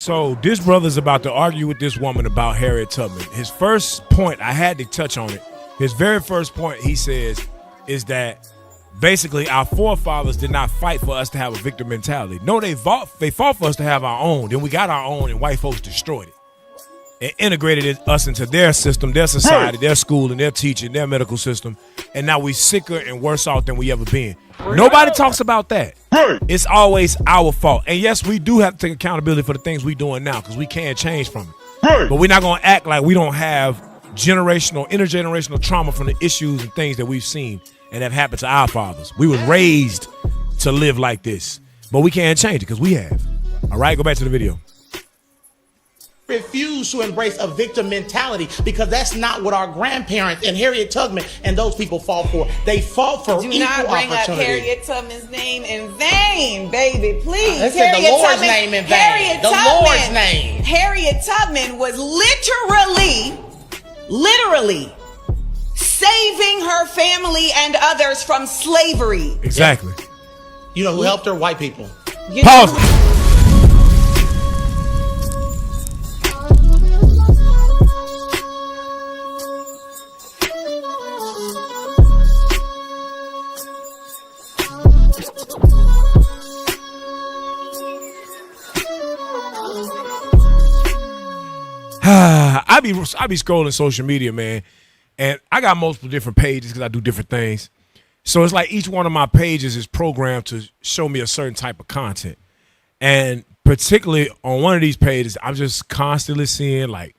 So this brother's about to argue with this woman about Harriet Tubman. His first point, I had to touch on it. His very first point, he says, is that basically our forefathers did not fight for us to have a victim mentality. No, they fought for us to have our own. Then we got our own, and white folks destroyed it and integrated us into their system, their society, their school, and their teaching, their medical system. And now we sicker and worse off than we ever been. Nobody talks about that. It's always our fault. And yes, we do have to take accountability for the things we're doing now because we can't change from it. But we're not going to act like we don't have intergenerational trauma from the issues and things that we've seen and have happened to our fathers. We were raised to live like this, but we can't change it because we have. All right, go back to the video. Refuse to embrace a victim mentality because that's not what our grandparents and Harriet Tubman and those people fought for. They fought for equal opportunity. Do not bring up Harriet Tubman's name in vain, baby. Please. Let's say the Lord's name in vain. The Lord's name. Harriet Tubman was literally saving her family and others from slavery. Exactly. You know who helped her? White people. Pause. I be scrolling social media, man, and I got multiple different pages because I do different things. So it's like each one of my pages is programmed to show me a certain type of content. And particularly on one of these pages, I'm just constantly seeing like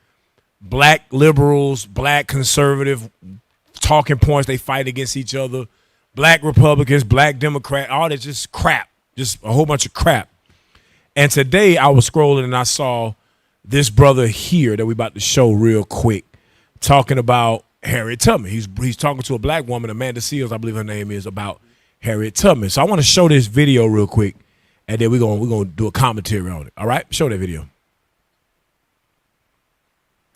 black liberals, black conservative talking points. They fight against each other. Black Republicans, black Democrat, all that just crap, just a whole bunch of crap. And today I was scrolling and I saw this brother here that we about to show real quick talking about Harriet Tubman. He's talking to a black woman, Amanda Seals, I believe her name is, about Harriet Tubman. So I want to show this video real quick, and then we're gonna do a commentary on it. All right, show that video.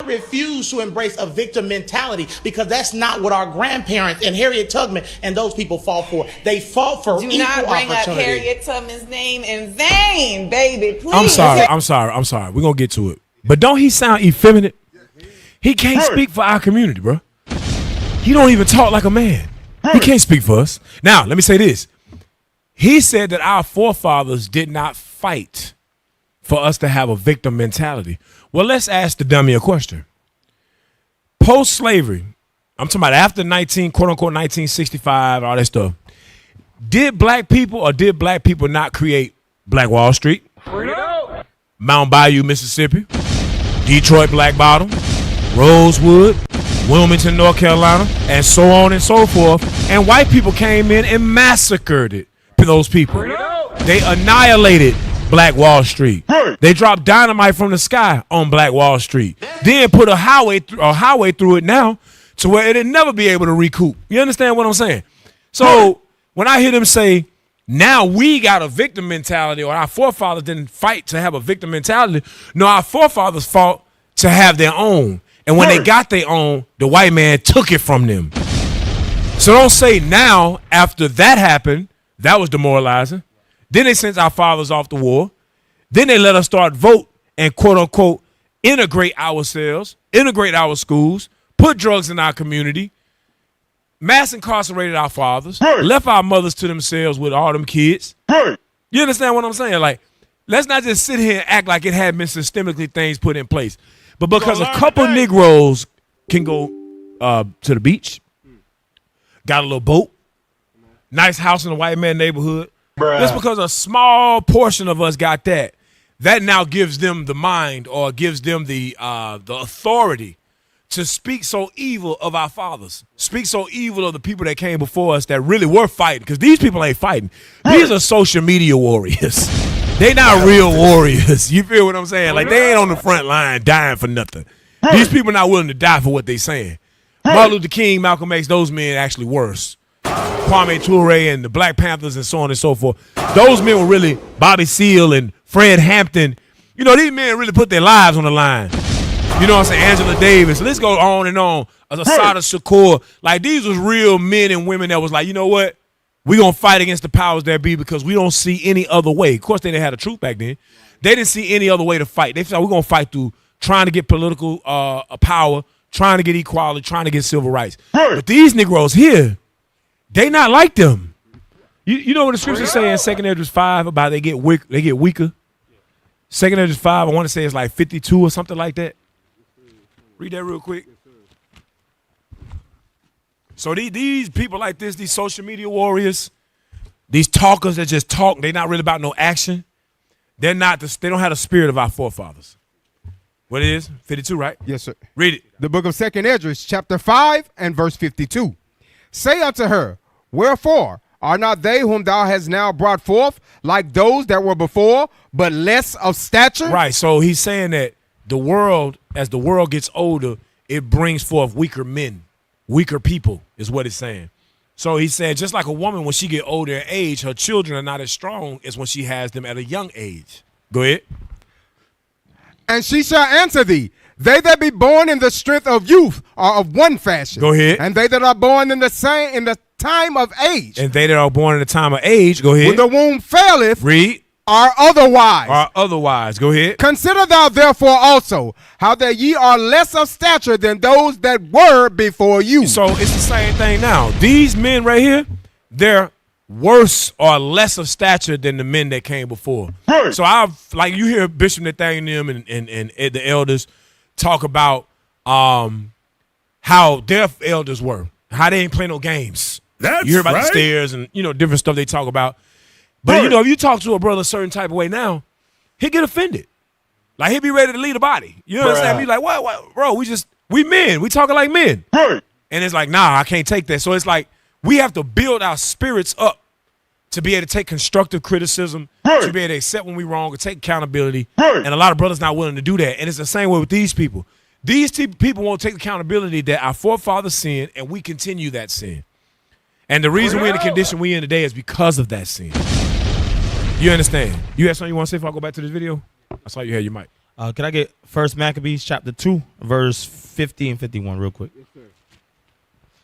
Refuse to embrace a victim mentality because that's not what our grandparents and Harriet Tubman and those people fought for. They fought for equal opportunity. Do not bring up Harriet Tubman's name in vain, baby. Please. I'm sorry. We're gonna get to it. But don't he sound effeminate? He can't speak for our community, bro. He don't even talk like a man. He can't speak for us. Now, let me say this. He said that our forefathers did not fight for us to have a victim mentality. Well, let's ask the dummy a question. Post-slavery, I'm talking about after quote-unquote 1965, all that stuff, did black people not create Black Wall Street, Mount Bayou, Mississippi, Detroit Black Bottom, Rosewood, Wilmington, North Carolina, and so on and so forth, and white people came in and massacred those people. They annihilated Black Wall Street. They dropped dynamite from the sky on Black Wall Street. Then put a highway through it now to where it'll never be able to recoup. You understand what I'm saying? So when I hear them say, now we got a victim mentality, or our forefathers didn't fight to have a victim mentality. No, our forefathers fought to have their own. And when they got their own, the white man took it from them. So don't say now, after that happened, that was demoralizing. Then they sent our fathers off to war. Then they let us start vote and quote unquote integrate ourselves, integrate our schools, put drugs in our community, mass incarcerated our fathers, left our mothers to themselves with all them kids. You understand what I'm saying? Like, let's not just sit here and act like it had been systemically things put in place. But because a couple Negroes can go to the beach, got a little boat, nice house in a white man neighborhood, just because a small portion of us got that, that now gives them the mind or gives them the authority to speak so evil of our fathers, speak so evil of the people that came before us that really were fighting, because these people ain't fighting. These are social media warriors. They not real warriors. You feel what I'm saying? Like, they ain't on the front line dying for nothing. These people not willing to die for what they saying. Martin Luther King, Malcolm X, those men actually worse. Kwame Ture and the Black Panthers and so on and so forth. Those men were really Bobby Seale and Fred Hampton. You know, these men really put their lives on the line. You know what I'm saying? Angela Davis. Let's go on and on. Asada Shakur. Like, these was real men and women that was like, you know what? We're going to fight against the powers that be because we don't see any other way. Of course, they didn't have the truth back then. They didn't see any other way to fight. They said, we're going to fight through trying to get political power, trying to get equality, trying to get civil rights. But these Negroes here, they not like them. You know what the scriptures say in 2 Esdras 5 about they get weaker? 2 Esdras 5, I want to say it's like 52 or something like that. Read that real quick. So these people like this, these social media warriors, these talkers that just talk, they're not really about no action. They don't have the spirit of our forefathers. What it is? 52, right? Yes, sir. Read it. The book of 2 Esdras, chapter 5 and verse 52. Say unto her, wherefore are not they whom thou hast now brought forth like those that were before, but less of stature? Right. So he's saying that the world, as the world gets older, it brings forth weaker men, weaker people is what it's saying. So he's saying just like a woman, when she get older in age, her children are not as strong as when she has them at a young age. Go ahead. And she shall answer thee, they that be born in the strength of youth are of one fashion. Go ahead. And they that are born in the time of age. And they that are born in the time of age, go ahead. When the womb faileth, read. Are otherwise. Are otherwise. Go ahead. Consider thou therefore also how that ye are less of stature than those that were before you. So it's the same thing now. These men right here, they're worse or less of stature than the men that came before. Right. So like you hear Bishop Nathaniel and the elders talk about how their elders were, how they ain't play no games. You hear about the stairs and different stuff they talk about. But if you talk to a brother a certain type of way now, he'll get offended. Like he'll be ready to lead a body. You know what I'm saying? Be like, what, bro? We men. We talking like men. Right. And it's like, nah, I can't take that. So it's like we have to build our spirits up to be able to take constructive criticism, to be able to accept when we're wrong, and take accountability. And a lot of brothers not willing to do that. And it's the same way with these people. These people won't take accountability that our forefathers sinned, and we continue that sin. And the reason we're in the condition we're in today is because of that sin. You understand? You have something you want to say before I go back to this video? I saw you had your mic. Can I get 1 Maccabees chapter 2, verse 50 and 51 real quick? Yes, sir.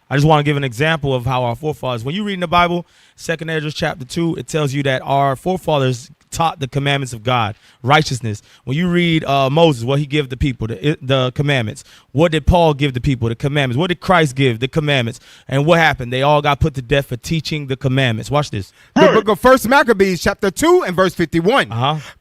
I just want to give an example of how our forefathers, when you read in the Bible, 2 Esdras chapter 2, it tells you that our forefathers taught the commandments of God, righteousness. When you read Moses, what he gave the people, the commandments. What did Paul give the people? The commandments. What did Christ give? The commandments. And what happened? They all got put to death for teaching the commandments. Watch this. The book of 1 Maccabees chapter 2 and verse 51.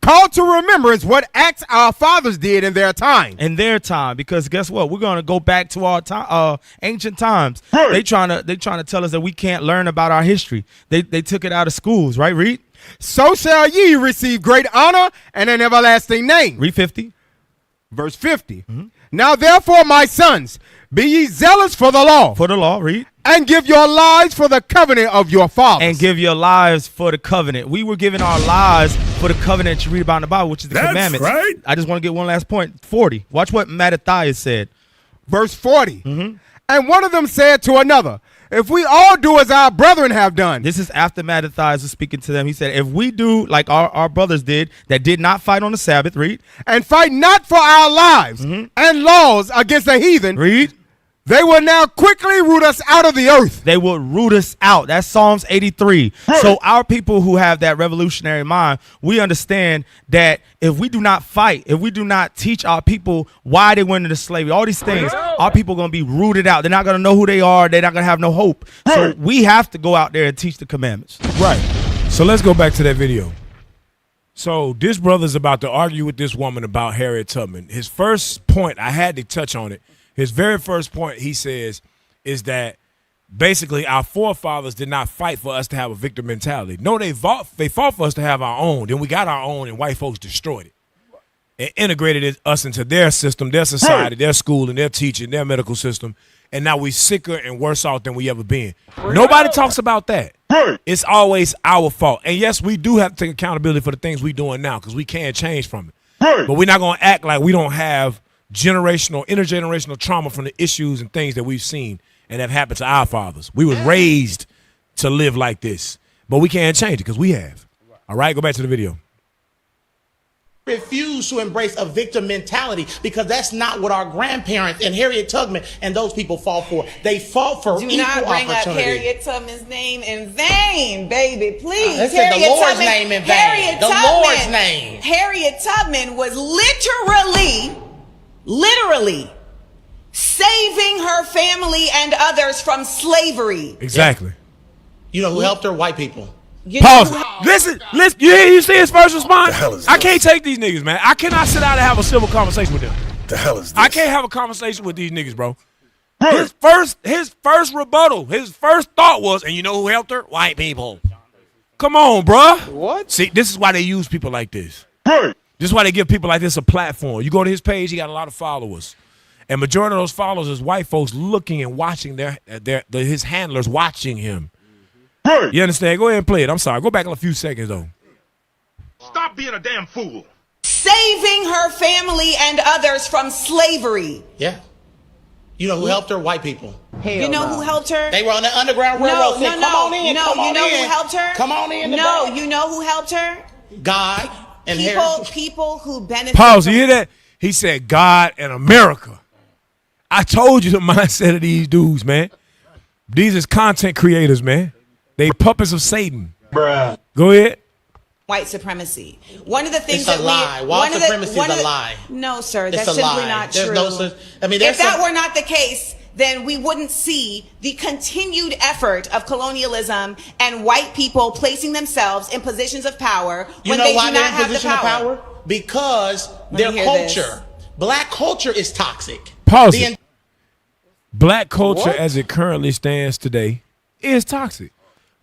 Call to remembrance what acts our fathers did in their time. In their time, because guess what? We're going to go back to our time, ancient times. They trying to tell us that we can't learn about our history. They took it out of schools, right? Read. So shall ye receive great honor and an everlasting name. Read 50. Verse 50. Now therefore, my sons, be ye zealous for the law. For the law, read. And give your lives for the covenant of your fathers. And give your lives for the covenant. We were giving our lives for the covenant you read about in the Bible, which is the commandments. Right. I just want to get one last point. 40. Watch what Mattathias said. Verse 40. And one of them said to another, if we all do as our brethren have done. This is after Mattathias was speaking to them. He said, if we do like our brothers did that did not fight on the Sabbath, read. And fight not for our lives and laws against the heathen. Read. They will now quickly root us out of the earth. They will root us out. That's Psalms 83. So our people who have that revolutionary mind, we understand that if we do not fight, if we do not teach our people why they went into slavery, all these things, our people are going to be rooted out. They're not going to know who they are. They're not going to have no hope. So we have to go out there and teach the commandments. Right. So let's go back to that video. So this brother's about to argue with this woman about Harriet Tubman. His first point, I had to touch on it. His very first point, he says, is that basically our forefathers did not fight for us to have a victim mentality. No, they fought for us to have our own. Then we got our own, and white folks destroyed it and integrated us into their system, their society, their school, and their teaching, their medical system. And now we're sicker and worse off than we ever been. Nobody talks about that. It's always our fault. And yes, we do have to take accountability for the things we're doing now because we can't change from it. But we're not going to act like we don't have intergenerational trauma from the issues and things that we've seen and have happened to our fathers. We was raised to live like this, but we can't change it because we have. All right, go back to the video. refuse to embrace a victim mentality because that's not what our grandparents and Harriet Tubman and those people fought for. They fought for Do equal not bring up opportunity. Harriet Tubman's name in vain, baby. Please. Let's say the Lord's name in vain. The Lord's name. Harriet Tubman was literally saving her family and others from slavery. Exactly. You know who helped her? White people. You know Pause. who- Listen. You see his first response? The hell is I this? can't take these niggas, man. I cannot sit down and have a civil conversation with them. The hell is this? I can't have a conversation with these niggas, bro. His first rebuttal, his first thought was, and you know who helped her? White people. Come on, bro. What? See, this is why they use people like this. This is why they give people like this a platform. You go to his page, he got a lot of followers. And majority of those followers is white folks looking and watching his handlers watching him. You understand? Go ahead and play it. I'm sorry. Go back a few seconds, though. Stop being a damn fool. saving her family and others from slavery. Yeah. You know who helped her? White people. You know who helped her? They were on the Underground Railroad saying, come on in, come on you know in. who helped her? Come on in. No, you know who helped her? God and People who benefit. Pause. You hear that? He said God and America. I told you the mindset of these dudes, man. These is content creators, man. They puppets of Satan. Bruh. Go ahead. White supremacy. One of the things It's a that lie. White supremacy is a lie. No, sir, It's that's a simply lie. not There's true. no such. I mean, there's if that some- were not the case, then we wouldn't see the continued effort of colonialism and white people placing themselves in positions of power You when know they why do they're not in have the position of power. power? Because me their hear culture, this. black culture, is toxic. Pause The it. Black culture as it currently stands today is toxic.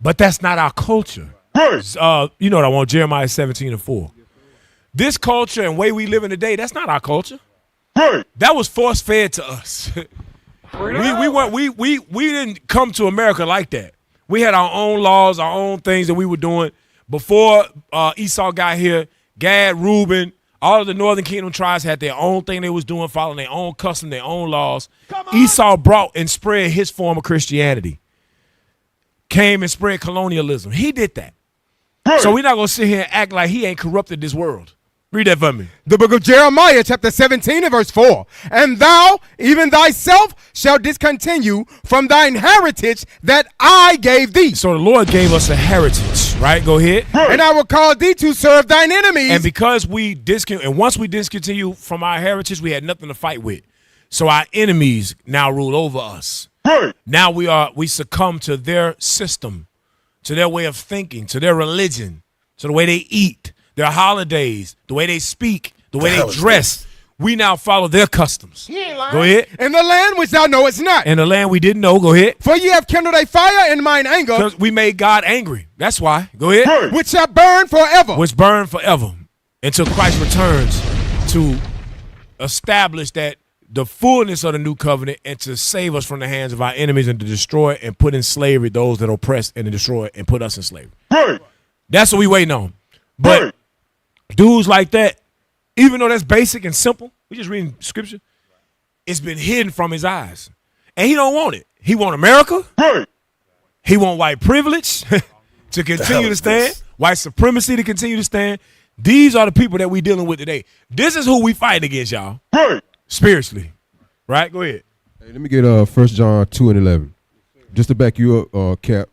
But that's not our culture. You know what I want, Jeremiah 17:4. This culture and way we live in today, that's not our culture. That was force fed to us. we didn't come to America like that. We had our own laws, our own things that we were doing before Esau got here. Gad, Reuben, all of the Northern Kingdom tribes had their own thing they was doing, following their own custom, their own laws. Esau brought and spread his form of Christianity. Came and spread colonialism. He did that. So we're not going to sit here and act like he ain't corrupted this world. Read that for me. The book of Jeremiah, chapter 17 and verse 4. And thou, even thyself, shall discontinue from thine heritage that I gave thee. So the Lord gave us a heritage, right? Go ahead. And I will cause thee to serve thine enemies. And because once we discontinue from our heritage, we had nothing to fight with. So our enemies now rule over us. Now we succumb to their system, to their way of thinking, to their religion, to the way they eat, their holidays, the way they speak, the way they dress. We now follow their customs. Go ahead. In the land which thou knowest not. In the land we didn't know. Go ahead. For ye have kindled a fire in mine anger, Because we made God angry. That's why. Go ahead. which shall burn forever. Which burn forever until Christ returns to establish that the fullness of the new covenant and to save us from the hands of our enemies and to destroy and put in slavery those that oppress and to destroy and put us in slavery. That's what we waiting on. But dudes like that, even though that's basic and simple, we just reading scripture, it's been hidden from his eyes. And he don't want it. He want America. He want white privilege to continue to stand, white supremacy to continue to stand. These are the people that we dealing with today. This is who we fight against, y'all. Spiritually. Right? Go ahead. Hey, let me get 1 John 2 and 11. Just to back you up, Cap.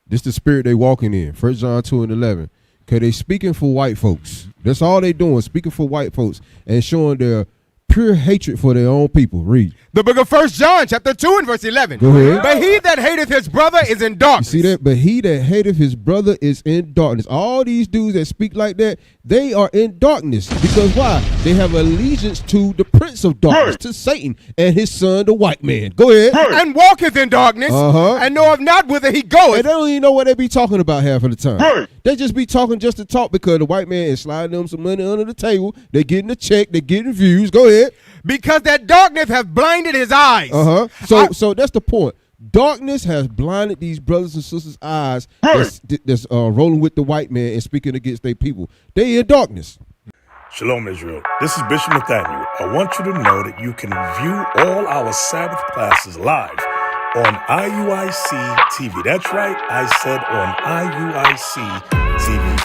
This the spirit they walking in. 1 John 2 and 11. Because they speaking for white folks. That's all they doing, speaking for white folks and showing their pure hatred for their own people. Read. The book of 1 John, chapter 2 and verse 11. Go ahead. But he that hateth his brother is in You darkness. see that? But he that hateth his brother is in darkness. All these dudes that speak like that, they are in darkness. Because why? They have allegiance to the prince of darkness, to Satan and his son, the white man. Go ahead. And walketh in darkness, and knoweth not whither he And goeth. they don't even know what they be talking about half of the time. They just be talking just to talk because the white man is sliding them some money under the table. They getting a check. They getting views. Go ahead. Because that darkness hath blinded his eyes. So that's the point. Darkness has blinded these brothers and sisters' eyes that's rolling with the white man and speaking against their people. They in darkness. Shalom, Israel. This is Bishop Nathaniel. I want you to know that you can view all our Sabbath classes live on IUIC TV. That's right, I said on IUIC TV.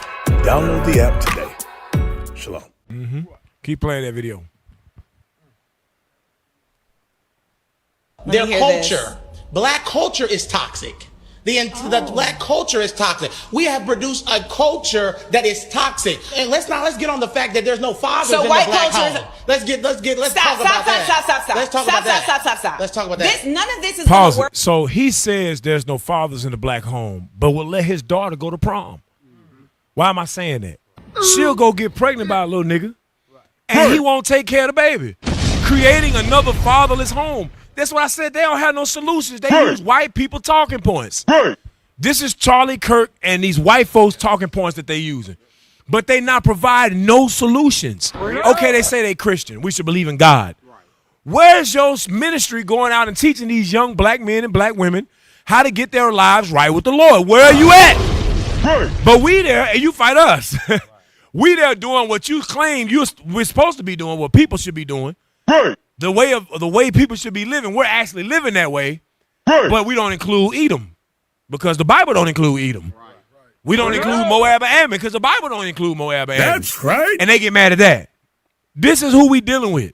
Download the app today. Shalom. Keep playing that video. Let me Their hear this. culture, black culture is toxic. The black culture is toxic. We have produced a culture that is toxic. And let's get on the fact that there's no fathers in the black home. Let's talk about that. Stop. Let's talk about that. Let's talk about that. None of this is Pause gonna work. it. So he says there's no fathers in the black home, but will let his daughter go to prom. Why am I saying that? She'll go get pregnant by a little nigga, and he won't take care of the baby, creating another fatherless home. That's what I said. They don't have no solutions. They use white people talking points. This is Charlie Kirk and these white folks talking points that they using. But they not providing no solutions. Okay, they say they Christian. We should believe in God. Where's your ministry going out and teaching these young black men and black women how to get their lives right with the Lord? Where are you at? But we there and you fight us. We there doing what you claim we're supposed to be doing, what people should be doing. The way people should be living, we're actually living that way, but we don't include Edom because the Bible don't include Edom. We don't include Moab and Ammon because the Bible don't include Moab and Ammon. That's right. And they get mad at that. This is who we dealing with.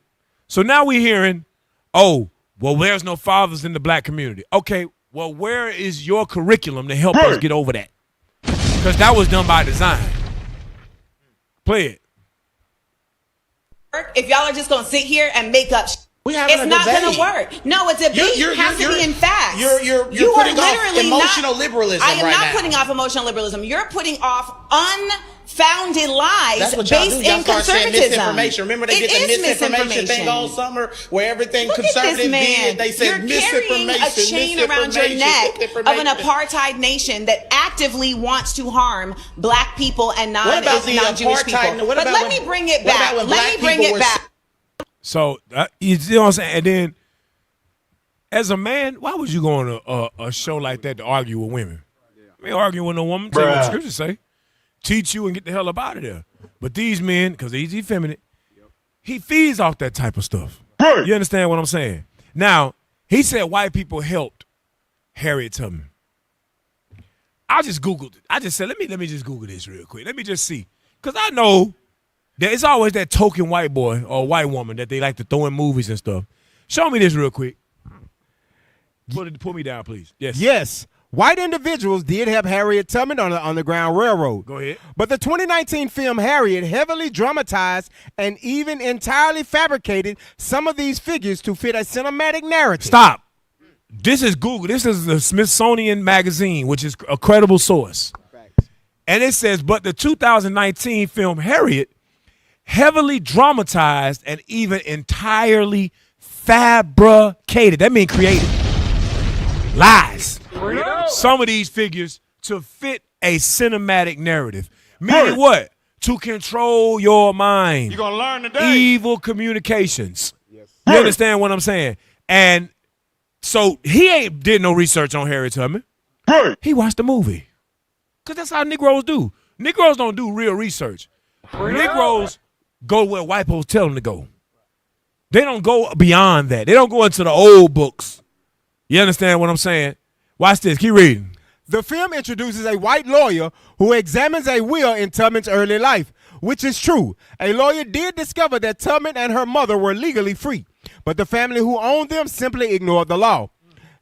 So now we hearing, oh, well, there's no fathers in the black community. Okay, well, where is your curriculum to help us get over that? Because that was done by design. Play it. If y'all are just gonna sit here and make up, It's not gonna work. No, a debate has to be in facts. You're putting off emotional liberalism I am right not now. putting off emotional liberalism. You're putting off unfounded lies That's what y'all based do. Y'all in start saying conservatism. misinformation. Remember they did the misinformation thing all summer where everything Look at conservative this man. did. They said You're carrying misinformation. a chain around your neck of an apartheid nation that actively wants to harm black people and non-Jewish people. But let me bring it back. Let me bring it back. So, you see what I'm saying? And then, as a man, why would you go on a show like that to argue with women? I ain't arguing with no woman. Tell you what the scriptures say. Teach you and get the hell up out of there. But these men, because he's effeminate, he feeds off that type of stuff. You understand what I'm saying? Now, he said white people helped Harriet Tubman. I just Googled it. I just said, let me just Google this real quick. Let me just see. Because I know it's always that token white boy or white woman that they like to throw in movies and stuff. Show me this real quick. Put me down, please. Yes. Yes. White individuals did help Harriet Tubman on the Underground Railroad. Go ahead. But the 2019 film Harriet heavily dramatized and even entirely fabricated some of these figures to fit a cinematic narrative. Stop. This is Google. This is the Smithsonian Magazine, which is a credible source. And it says, but the 2019 film Harriet heavily dramatized and even entirely fabricated. That means created. Lies. Some of these figures to fit a cinematic narrative. Meaning what? To control your mind. You're going to learn today. Evil communications. You understand what I'm saying? And so he ain't did no research on Harriet Tubman. He watched the movie. Because that's how Negroes do. Negroes don't do real research. Negroes go where white folks tell them to go. They don't go beyond that. They don't go into the old books. You understand what I'm saying? Watch this. Keep reading. The film introduces a white lawyer who examines a will in Tubman's early life, which is true. A lawyer did discover that Tubman and her mother were legally free, but the family who owned them simply ignored the law.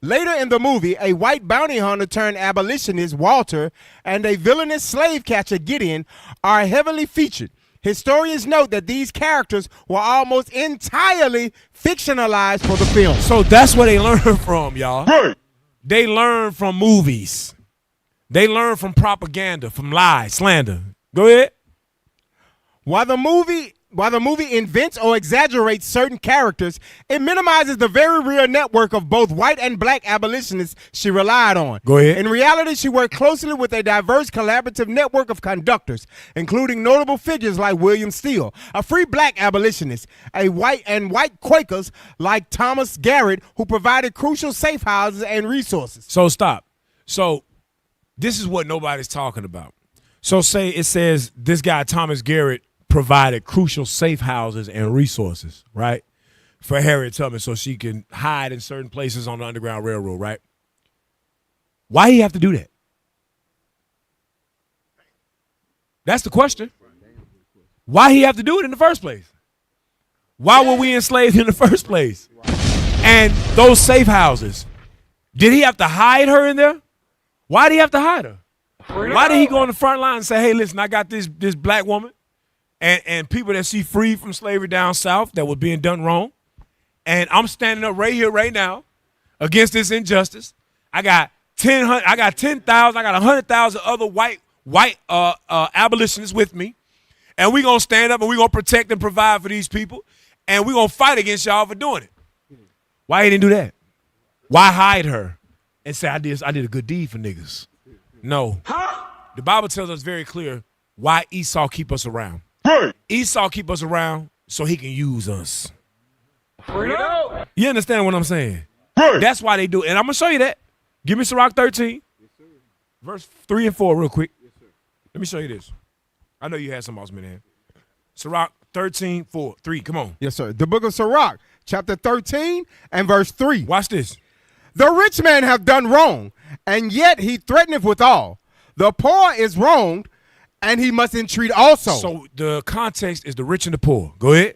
Later in the movie, a white bounty hunter turned abolitionist, Walter, and a villainous slave catcher, Gideon, are heavily featured. Historians note that these characters were almost entirely fictionalized for the film. So that's where they learn from, y'all. They learn from movies. They learn from propaganda, from lies, slander. Go ahead. While the movie invents or exaggerates certain characters, it minimizes the very real network of both white and black abolitionists she relied on. Go ahead. In reality, she worked closely with a diverse collaborative network of conductors, including notable figures like William Steele, a free black abolitionist, white Quakers like Thomas Garrett, who provided crucial safe houses and resources. So stop. So this is what nobody's talking about. So say it says this guy, Thomas Garrett, provided crucial safe houses and resources, right, for Harriet Tubman so she can hide in certain places on the Underground Railroad, right? Why he have to do that? That's the question. Why he have to do it in the first place? Why were we enslaved in the first place? And those safe houses, did he have to hide her in there? Why did he have to hide her? Why did he go on the front line and say, hey, listen, I got this black woman and people that she freed from slavery down south that was being done wrong, and I'm standing up right here, right now, against this injustice. I got 10,000, I got 100,000 other white abolitionists with me, and we're going to stand up and we're going to protect and provide for these people, and we're going to fight against y'all for doing it. Why he didn't do that? Why hide her and say, I did a good deed for niggas? No. The Bible tells us very clear why Esau keep us around. Esau keep us around so he can use us. You understand what I'm saying? That's why they do it. And I'm going to show you that. Give me Sirach 13, verse 3 and 4 real quick. Let me show you this. I know you had some awesome in there. Sirach 13, 4, 3. Come on. Yes, sir. The book of Sirach, chapter 13 and verse 3. Watch this. The rich man have done wrong, and yet he threateneth withal. The poor is wronged, and he must entreat also. So the context is the rich and the poor. Go ahead.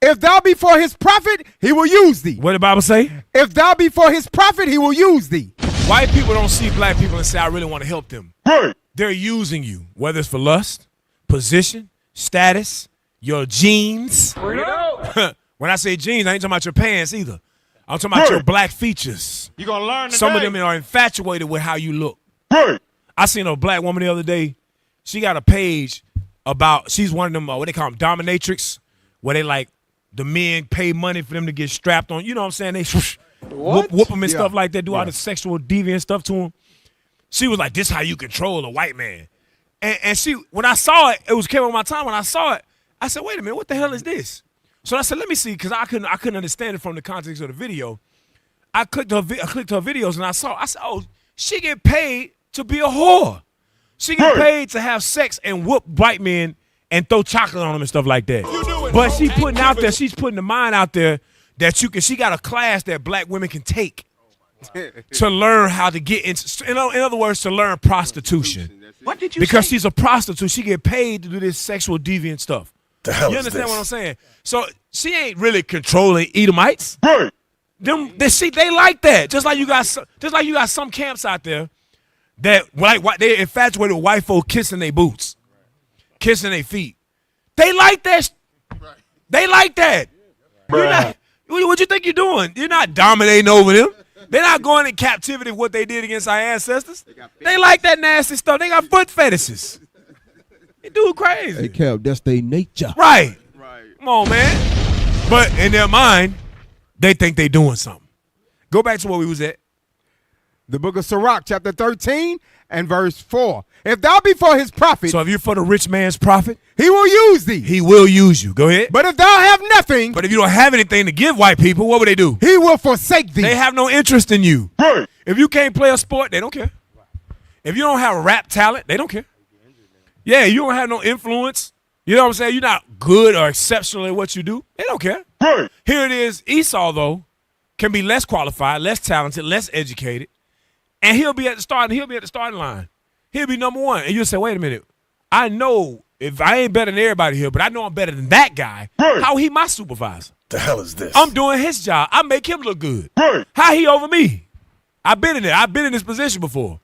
If thou be for his profit, he will use thee. What did the Bible say? If thou be for his profit, he will use thee. White people don't see black people and say, I really want to help them. They're using you, whether it's for lust, position, status, your genes. When I say genes, I ain't talking about your pants either. I'm talking about your black features. You're going to learn today. Some of them are infatuated with how you look. I seen a black woman the other day. She got a page about, she's one of them, what they call them, dominatrix, where they like, the men pay money for them to get strapped on. You know what I'm saying? They whoop them and stuff like that, do all the sexual deviant stuff to them. She was like, this how you control a white man. And she, when I saw it, it came on my time. When I saw it, I said, wait a minute, what the hell is this? So I said, let me see, because I couldn't understand it from the context of the video. I clicked her videos and I said, oh, she get paid to be a whore. She get paid to have sex and whoop white men and throw chocolate on them and stuff like that. But she's putting the mind out there that she got a class that black women can take to learn how to get into, in other words, to learn prostitution. What did you Because say? she's a prostitute, she get paid to do this sexual deviant stuff. The hell You is understand this? what I'm saying? So she ain't really controlling Edomites. They like that. Just like you got some camps out there that like they infatuated with white folk kissing their boots, kissing their feet. They like that. They like that. What you think you're doing? You're not dominating over them. They're not going in captivity of what they did against our ancestors. They like that nasty stuff. They got foot fetishes. They do crazy. Hey, Cap, that's their nature. Right. Come on, man. But in their mind, they think they doing something. Go back to where we was at. The book of Sirach, chapter 13 and verse 4. If thou be for his profit, So if you're for the rich man's profit, he will use thee. he will use you. Go ahead. But if thou have nothing, But if you don't have anything to give white people, what would they do? he will forsake thee. They have no interest in you. If you can't play a sport, they don't care. If you don't have rap talent, they don't care. Yeah, you don't have no influence. You know what I'm saying? You're not good or exceptional at what you do. They don't care. Here it is. Esau, though, can be less qualified, less talented, less educated, and he'll be at the starting line. He'll be number one. And you'll say, wait a minute. I know if I ain't better than everybody here, but I know I'm better than that guy. How he my supervisor? The hell is this? I'm doing his job. I make him look good. How he over me? I've been in it. I've been in this position before.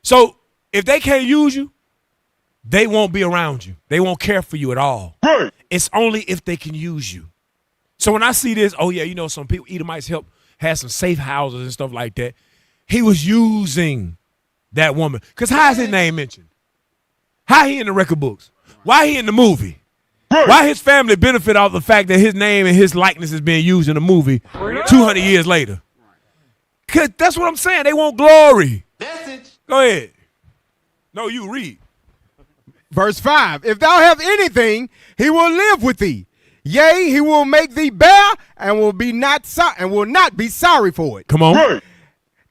So if they can't use you, they won't be around you. They won't care for you at all. It's only if they can use you. So when I see this, oh yeah, you know, some people, Edomites had some safe houses and stuff like that. He was using that woman. Because how is his name mentioned? How he in the record books? Why he in the movie? Why his family benefit off the fact that his name and his likeness is being used in the movie 200 years later? Because that's what I'm saying. They want glory. Go ahead. No, you read. Verse 5. If thou have anything, he will live with thee. Yea, he will make thee bear and will not be sorry for it. Come on.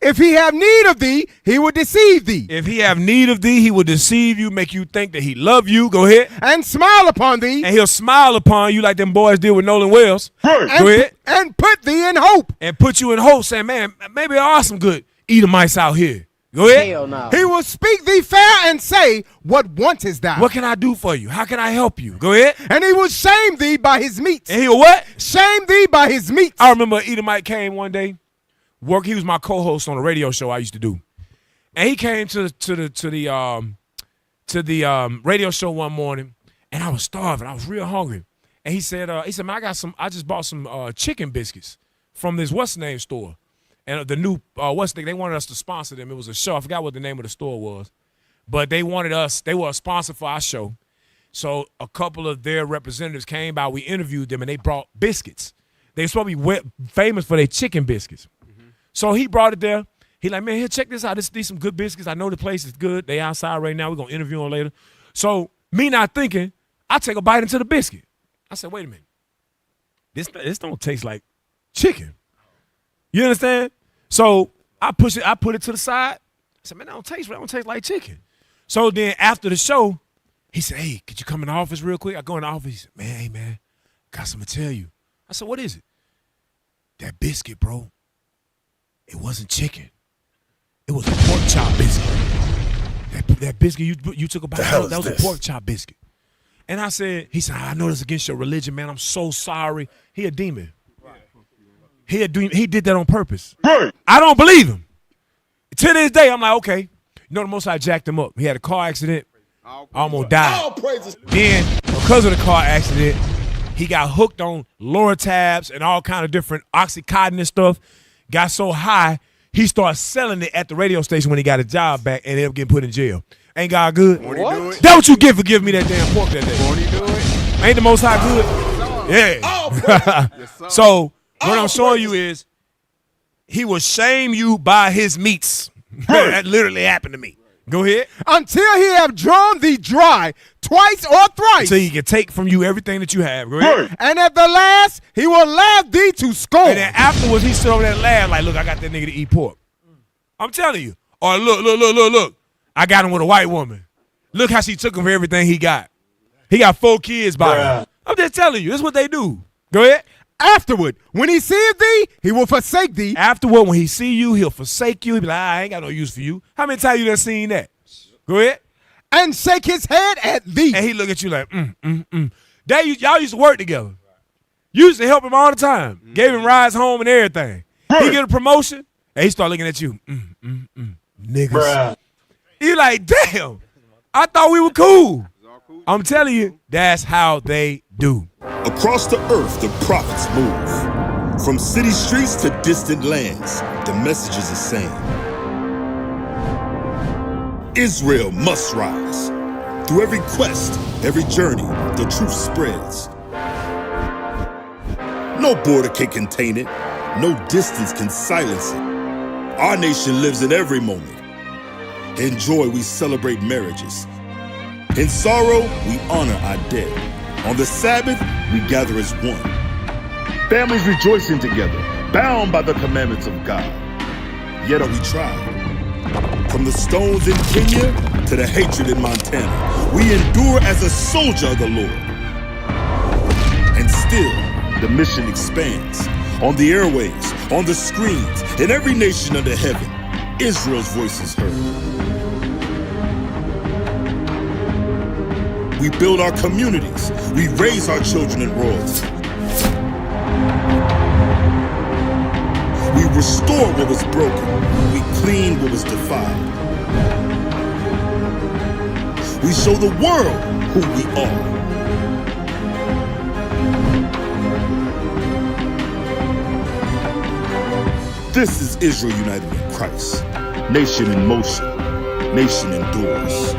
If he have need of thee, he will deceive thee. If he have need of thee, he will deceive you, make you think that he love you. Go ahead. And smile upon thee. And he'll smile upon you like them boys did with Nolan Wells. Go ahead. And put thee in hope. And put you in hope, saying, man, maybe there are some good Edomites out here. Go ahead. Hell no. He will speak thee fair and say, what wantest thou? What can I do for you? How can I help you? Go ahead. And he will shame thee by his meats. And he will what? Shame thee by his meats. I remember Edomite came one day. He was my co-host on a radio show I used to do. And he came to the radio show one morning, and I was starving. I was real hungry. And he said, man, I just bought some chicken biscuits from this what's-the-name store. And the new they wanted us to sponsor them. It was a show. I forgot what the name of the store was. But they were a sponsor for our show. So a couple of their representatives came by. We interviewed them, and they brought biscuits. They were supposed to be famous for their chicken biscuits. Mm-hmm. So he brought it there. He like, man, here, check this out. These some good biscuits. I know the place is good. They outside right now. We're going to interview them later. So me not thinking, I take a bite into the biscuit. I said, wait a minute. This don't taste like chicken. You understand? So I put it to the side. I said, man, that don't taste like chicken. So then after the show, he said, hey, could you come in the office real quick? I go in the office. He said, man, hey, man, got something to tell you. I said, what is it? That biscuit, bro, it wasn't chicken. It was a pork chop biscuit. That biscuit you took a bite out of, that was a pork chop biscuit. And he said, I know this against your religion, man. I'm so sorry. He a demon. He did that on purpose. Right. I don't believe him. To this day, I'm like, okay. You know, the most I jacked him up. He had a car accident. Almost died. Then, because of the car accident, he got hooked on Lortabs and all kind of different Oxycontin and stuff. Got so high, he started selling it at the radio station when he got a job back and ended up getting put in jail. Ain't God good? What? That's what you get for giving me that damn pork that day. Won't he do it? Ain't the Most High good? Yeah. So what I'm showing you is he will shame you by his meats. That literally happened to me. Go ahead. Until he have drawn thee dry twice or thrice. So he can take from you everything that you have. Go ahead. And at the last, he will laugh thee to scorn. And then afterwards, he stood over there and laughed like, look, I got that nigga to eat pork. I'm telling you. Or look. I got him with a white woman. Look how she took him for everything he got. He got 4 kids by him. I'm just telling you. This is what they do. Go ahead. Afterward, when he seeth thee, he will forsake thee. Afterward, when he see you, he'll forsake you. He'll be like, I ain't got no use for you. How many times you done seen that? Go ahead. And shake his head at thee. And he look at you like, Y'all used to work together. You used to help him all the time. Gave him rides home and everything. He get a promotion, and he start looking at you. Niggas. Bruh. You like, damn, I thought we were cool. I'm telling you, that's how they do. Across the earth, the prophets move. From city streets to distant lands, the message is the same. Israel must rise. Through every quest, every journey, the truth spreads. No border can contain it. No distance can silence it. Our nation lives in every moment. In joy, we celebrate marriages. In sorrow, we honor our dead. On the Sabbath, we gather as one. Families rejoicing together, bound by the commandments of God. Yet are we tried. From the stones in Kenya to the hatred in Montana, we endure as a soldier of the Lord. And still, the mission expands. On the airwaves, on the screens, in every nation under heaven, Israel's voice is heard. We build our communities. We raise our children in royalty. We restore what was broken. We clean what was defiled. We show the world who we are. This is Israel united in Christ. Nation in motion. Nation endures.